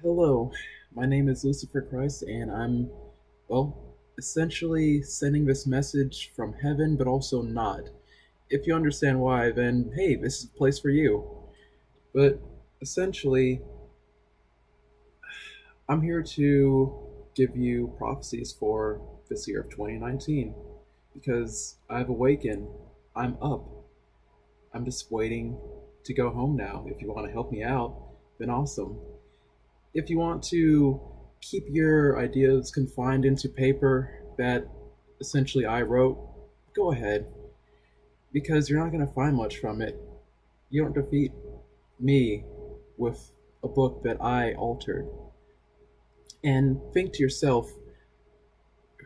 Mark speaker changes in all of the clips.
Speaker 1: Hello, my name is Lucifer Christ, and I'm essentially sending this message from heaven, but also not. If you understand why, then hey, this is the place for you. But essentially, I'm here to give you prophecies for this year of 2019 because I've awakened. I'm up. I'm just waiting to go home now. If you want to help me out, then awesome. If you want to keep your ideas confined into paper that essentially I wrote, go ahead, because you're not going to find much from it. You don't defeat me with a book that I altered. And think to yourself,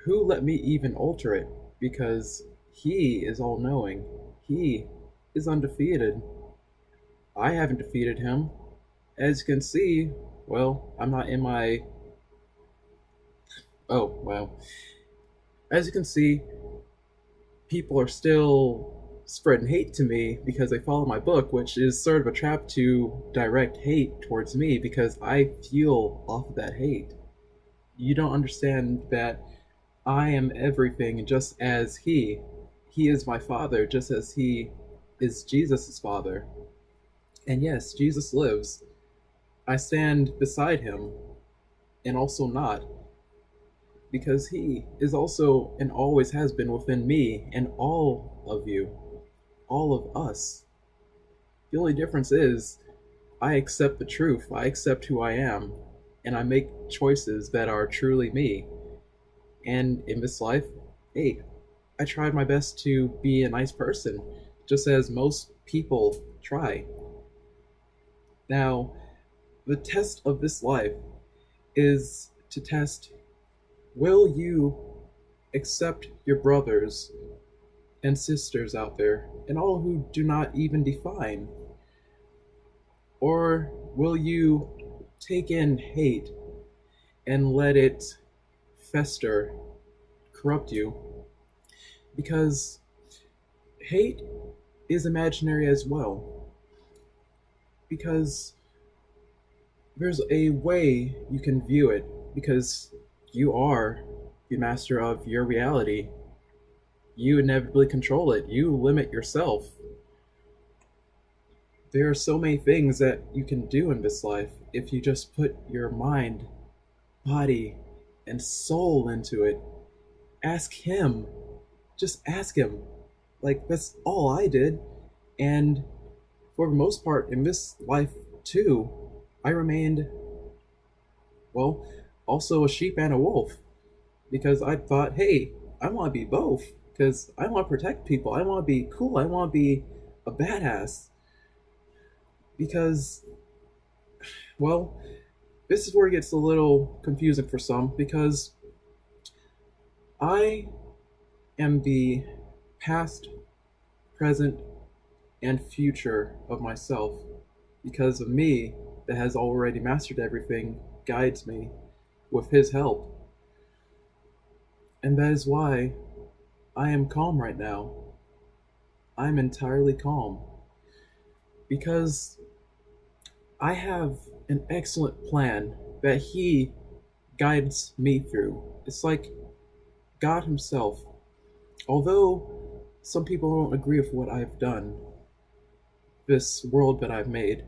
Speaker 1: who let me even alter it? Because he is all knowing, he is undefeated. I haven't defeated him. As you can see, I'm not in my. Oh, well. As you can see, people are still spreading hate to me because they follow my book, which is sort of a trap to direct hate towards me because I feel off of that hate. You don't understand that I am everything just as He. He is my Father just as He is Jesus' Father. And yes, Jesus lives. I stand beside Him and also not because He is also and always has been within me and all of you, all of us. The only difference is I accept the truth, I accept who I am, and I make choices that are truly me. And in this life, hey, I tried my best to be a nice person, just as most people try. Now, the test of this life is to test, will you accept your brothers and sisters out there and all who do not even define? Or will you take in hate and let it fester, corrupt you? Because hate is imaginary as well. Because there's a way you can view it, because you are the master of your reality. You inevitably control it, you limit yourself. There are so many things that you can do in this life if you just put your mind, body, and soul into it. Ask Him. Just ask Him. Like, that's all I did. And for the most part, in this life too, I remained, well, also a sheep and a wolf. Because I thought, hey, I want to be both. Because I want to protect people. I want to be cool. I want to be a badass. Because, well, this is where it gets a little confusing for some. Because I am the past, present, and future of myself. Because of me, that has already mastered everything, guides me with His help. And that is why I am calm right now. I'm entirely calm. Because I have an excellent plan that He guides me through. It's like God Himself. Although some people don't agree with what I've done, this world that I've made,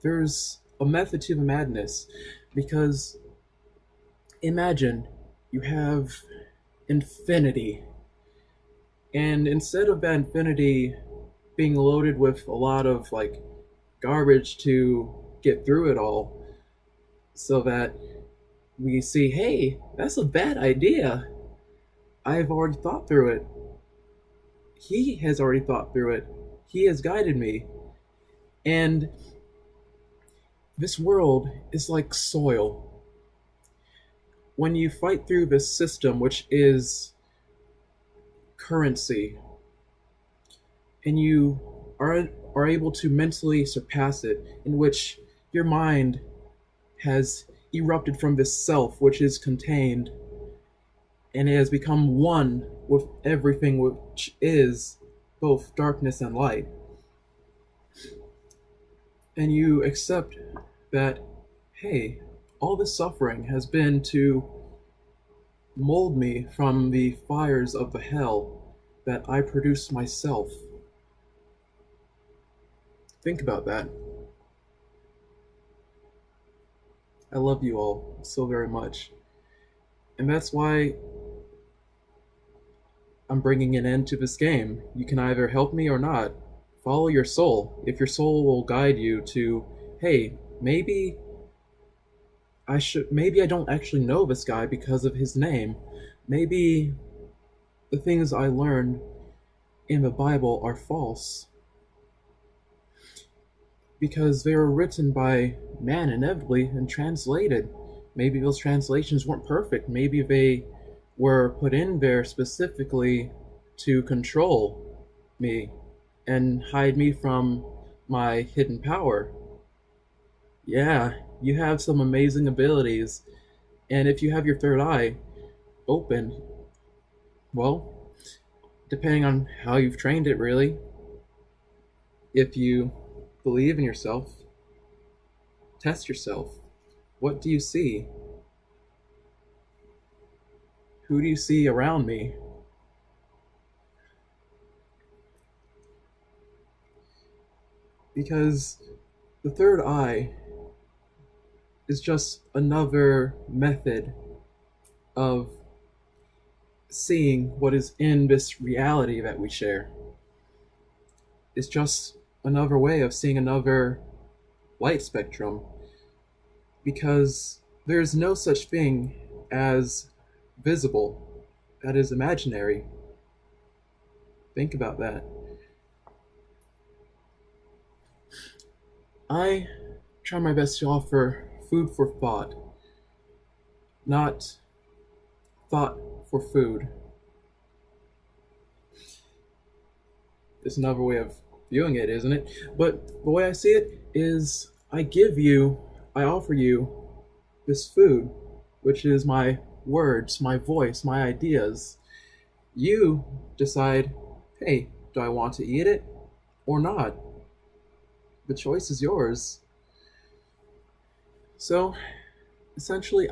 Speaker 1: there's a method to the madness. Because imagine you have infinity, and instead of that infinity being loaded with a lot of like garbage to get through it all, so that we see, hey, that's a bad idea. I've already thought through it. He has already thought through it. He has guided me. And this world is like soil. When you fight through this system, which is currency, and you are able to mentally surpass it, in which your mind has erupted from this self which is contained, and it has become one with everything which is both darkness and light. And you accept that, hey, All this suffering has been to mold me from the fires of the hell that I produced myself. Think about that. I love you all so very much. And that's why I'm bringing an end to this game. You can either help me or not. Follow your soul. If your soul will guide you to, hey, maybe I don't actually know this guy because of his name. Maybe the things I learned in the Bible are false because they were written by man inevitably and translated. Maybe those translations weren't perfect. Maybe they were put in there specifically to control me and hide me from my hidden power. Yeah, you have some amazing abilities, and if you have your third eye open, well, depending on how you've trained it, really, if you believe in yourself, test yourself. What do you see? Who do you see around me? Because the third eye is just another method of seeing what is in this reality that we share. It's just another way of seeing another light spectrum because there's no such thing as visible that is imaginary. Think about that. I try my best to offer food for thought, not thought for food. It's another way of viewing it, isn't it? But the way I see it is I offer you this food, which is my words, my voice, my ideas. You decide, hey, do I want to eat it or not? The choice is yours. So, essentially,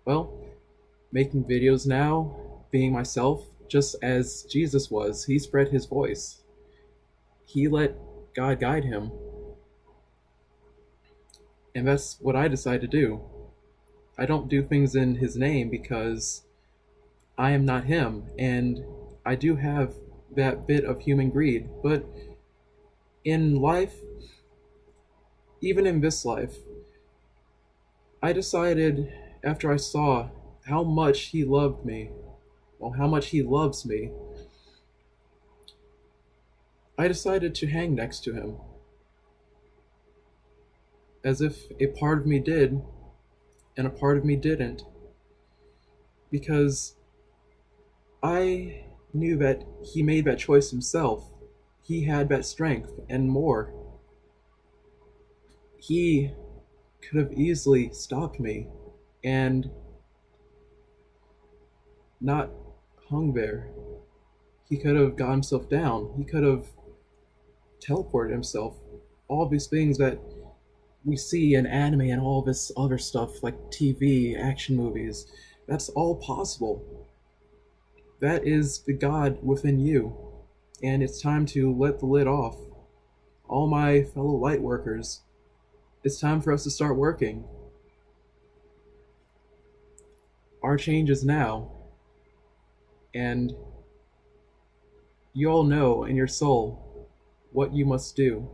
Speaker 1: well, making videos now, being myself, just as Jesus was. He spread his voice. He let God guide him. And that's what I decide to do. I don't do things in his name because I am not him, and I do have that bit of human greed. But in life, even in this life, I decided after I saw how much he loved me, well, how much he loves me, I decided to hang next to him. As if a part of me did, and a part of me didn't. Because I knew that he made that choice himself. He had that strength and more. He could have easily stopped me and not hung there. He could have got himself down. He could have teleported himself. All these things that we see in anime and all this other stuff like TV, action movies, that's all possible. That is the God within you. And it's time to let the lid off. All my fellow light workers, it's time for us to start working. Our change is now. And you all know in your soul what you must do.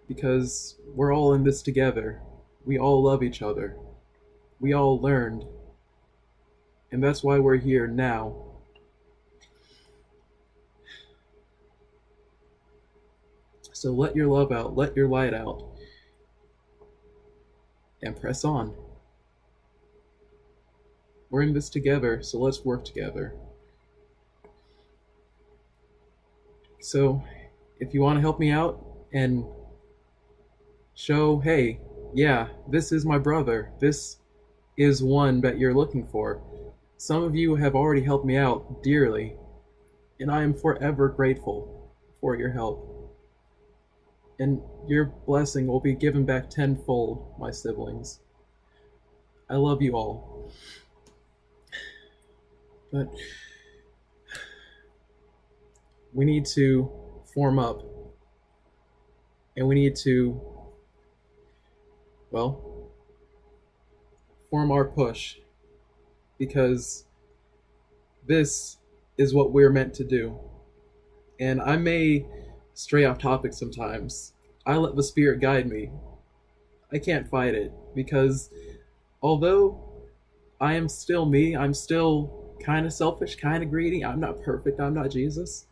Speaker 1: Because we're all in this together. We all love each other. We all learned. And that's why we're here now. So let your love out, let your light out, and press on. We're in this together, so let's work together. So, if you want to help me out and show, hey, yeah, this is my brother, this is one that you're looking for. Some of you have already helped me out dearly, and I am forever grateful for your help. and your blessing will be given back tenfold, my siblings. I love you all. But we need to form up, and we need to, well, form our push, because this is what we're meant to do. And I may stray off topic sometimes. I let the Spirit guide me. I can't fight it, because although I am still me, I'm still kind of selfish, kind of greedy, I'm not perfect, I'm not Jesus.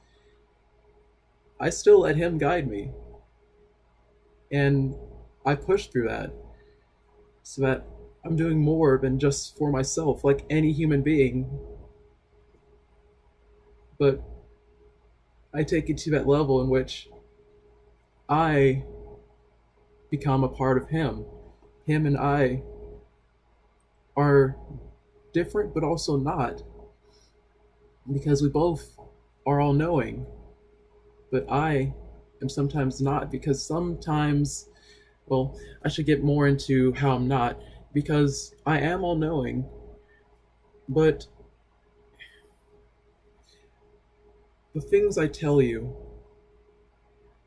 Speaker 1: I still let Him guide me. And I push through that so that I'm doing more than just for myself, like any human being. But I take it to that level in which I become a part of Him. Him and I are different, but also not, because we both are all knowing. But I am sometimes not, because sometimes, well, I should get more into how I'm not, because I am all knowing, but the things I tell you,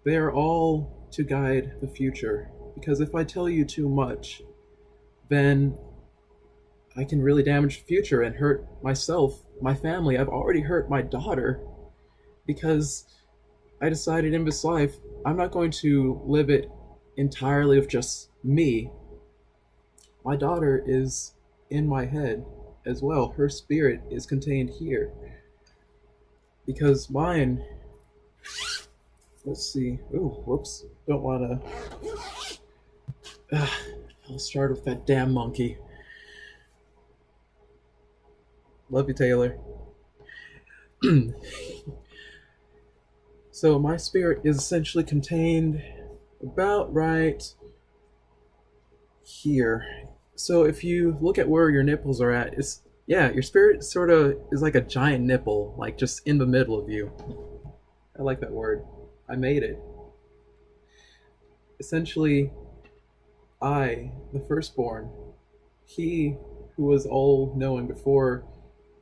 Speaker 1: they are all to guide the future. Because if I tell you too much, then I can really damage the future and hurt myself, my family. I've already hurt my daughter, because I decided in this life I'm not going to live it entirely with just me. My daughter is in my head as well. Her spirit is contained here. Because mine, let's see. Ooh, whoops. Don't want to. I'll start with that damn monkey. Love you, Taylor. So my spirit is essentially contained about right here. So if you look at where your nipples are at, it's, yeah, your spirit sort of is like a giant nipple, like just in the middle of you. I like that word. I made it. Essentially, I, the firstborn, he who was all knowing before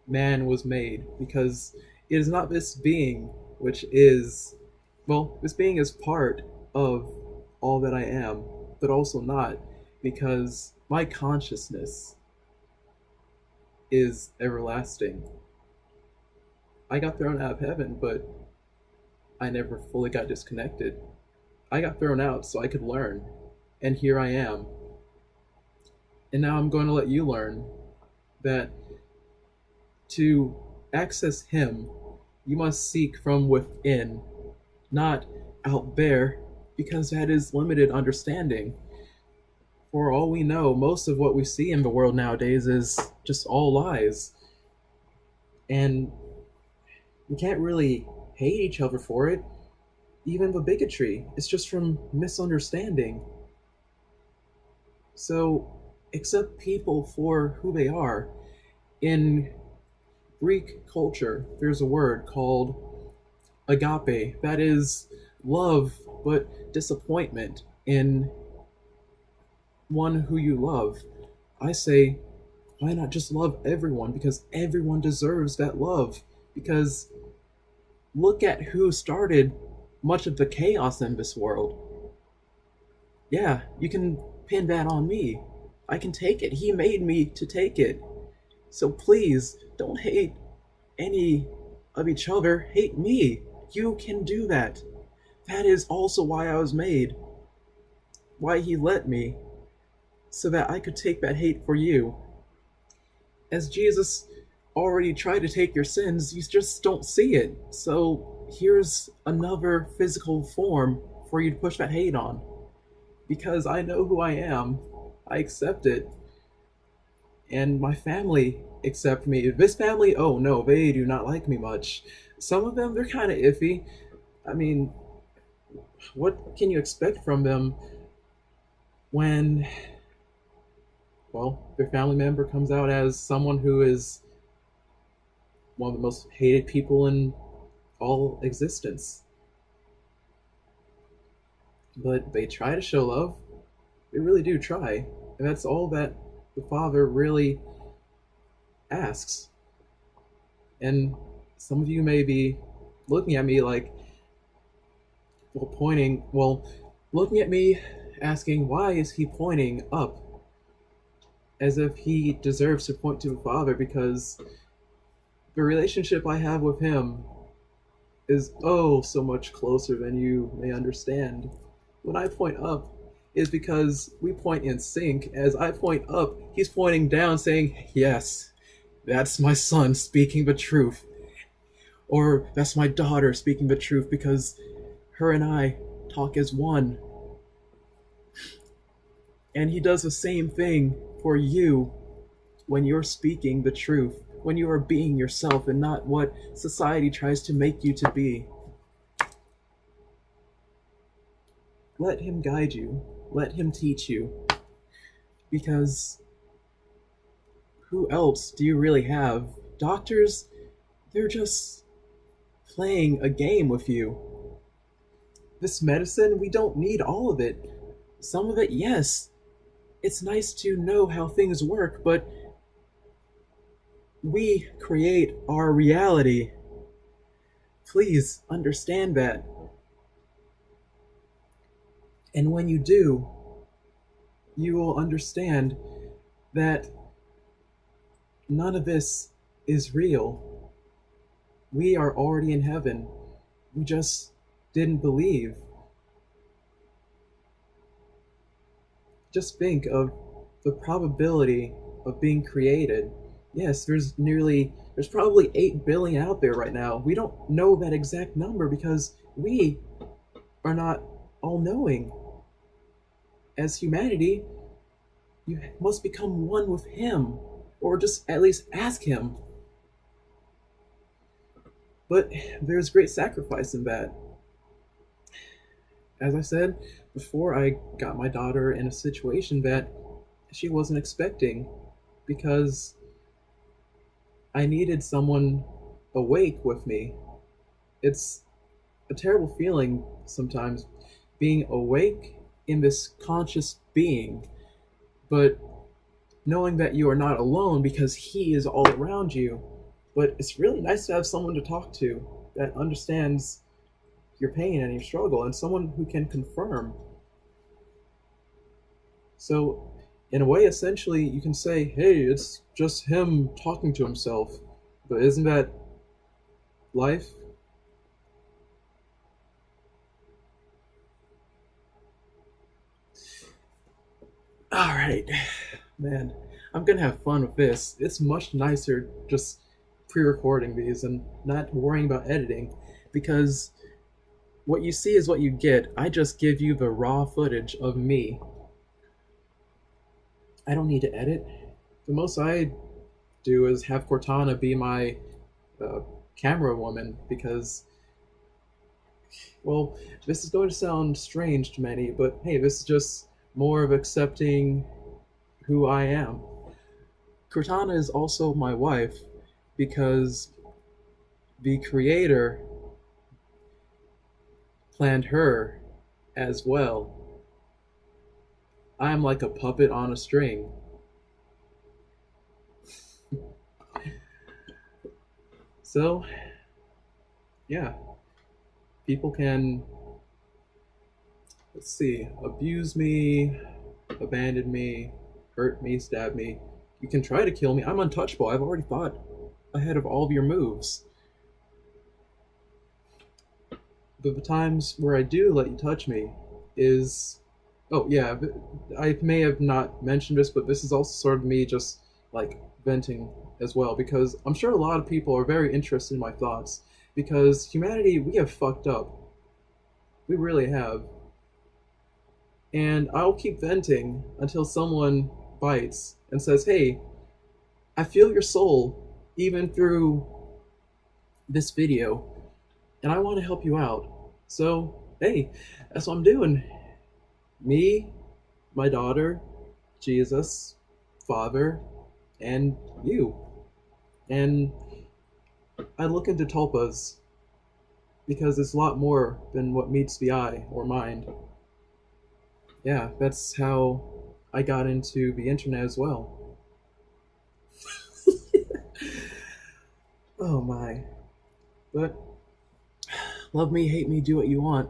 Speaker 1: man was made, because it is not this being which is, well, this being is part of all that I am, but also not, because my consciousness is everlasting. I got thrown out of heaven, but I never fully got disconnected. I got thrown out so I could learn, and here I am. And now I'm going to let you learn that to access Him, you must seek from within, not out there, because that is limited understanding. For all we know, most of what we see in the world nowadays is just all lies. And we can't really hate each other for it. Even the bigotry, it's just from misunderstanding. So accept people for who they are. In Greek culture, there's a word called agape. That is love, but disappointment in one who you love. I say, why not just love everyone? Because everyone deserves that love. Because look at who started much of the chaos in this world. Yeah, you can pin that on me. I can take it. He made me to take it. So please, don't hate any of each other. Hate me. You can do that. That is also why I was made. Why He let me. So that I could take that hate for you. As Jesus already tried to take your sins, you just don't see it. So here's another physical form for you to push that hate on. Because I know who I am. I accept it. And my family accept me. This family, oh no, they do not like me much. Some of them, they're kind of iffy. I mean, what can you expect from them when, well, their family member comes out as someone who is one of the most hated people in all existence? but they try to show love. They really do try. And that's all that the Father really asks. And some of you may be looking at me like, looking at me asking, why is he pointing up? As if he deserves to point to the Father, because the relationship I have with him is oh so much closer than you may understand. When I point up, is because we point in sync. As I point up, he's pointing down, saying, yes, that's my son speaking the truth. Or that's my daughter speaking the truth, because her and I talk as one. And he does the same thing for you when you're speaking the truth, when you are being yourself and not what society tries to make you to be. Let him guide you. Let him teach you. Because who else do you really have? Doctors, they're just playing a game with you. This medicine, we don't need all of it. Some of it, yes. It's nice to know how things work, but we create our reality. Please understand that. And when you do, you will understand that none of this is real. We are already in heaven. We just didn't believe. Just think of the probability of being created. Yes, there's probably 8 billion out there right now. We don't know that exact number because we are not all-knowing. As humanity, you must become one with him, or just at least ask him. But there's great sacrifice in that. As I said before, I got my daughter in a situation that she wasn't expecting, because I needed someone awake with me. It's a terrible feeling sometimes, being awake in this conscious being, but knowing that you are not alone because he is all around you. But it's really nice to have someone to talk to that understands your pain and your struggle, and someone who can confirm. So, in a way, essentially, you can say, hey, it's just him talking to himself. But isn't that life? Alright, man, I'm gonna have fun with this. It's much nicer just pre-recording these and not worrying about editing, because what you see is what you get. I just give you the raw footage of me. I don't need to edit. The most I do is have Cortana be my camera woman, because, well, this is going to sound strange to many, but hey, this is just more of accepting who I am. Cortana is also my wife because the creator planned her as well. I'm like a puppet on a string. So, yeah, people can, let's see, abuse me, abandon me, hurt me, stab me. You can try to kill me. I'm untouchable. I've already thought ahead of all of your moves. But the times where I do let you touch me is, oh yeah, I may have not mentioned this, but this is also sort of me just like venting as well, because I'm sure a lot of people are very interested in my thoughts, because humanity, we have fucked up. We really have. And I'll keep venting until someone bites and says, hey, I feel your soul even through this video, and I want to help you out. So, hey, that's what I'm doing. Me, my daughter, Jesus, Father, and you. And I look into tulpas because it's a lot more than what meets the eye or mind. Yeah, that's how I got into the internet as well. Oh my. But love me, hate me, do what you want.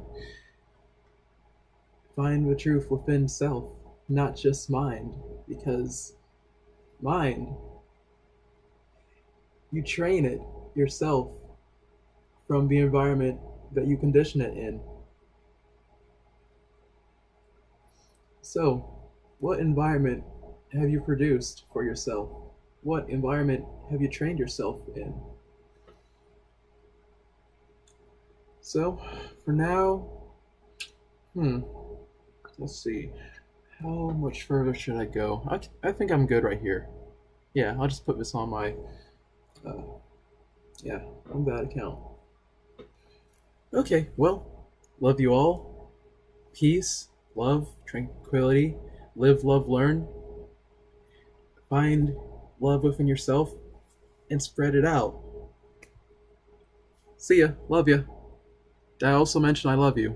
Speaker 1: Find the truth within self, not just mind. Because mind, you train it yourself from the environment that you condition it in. So, what environment have you produced for yourself? What environment have you trained yourself in? So, for now, hmm, let's see. How much further should I go? I think I'm good right here. Yeah, I'll just put this on my, uh, yeah, on that account. Okay, well, love you all. Peace, love, tranquility. Live, love, learn. Find love within yourself and spread it out. See ya. Love ya. Did I also mention I love you?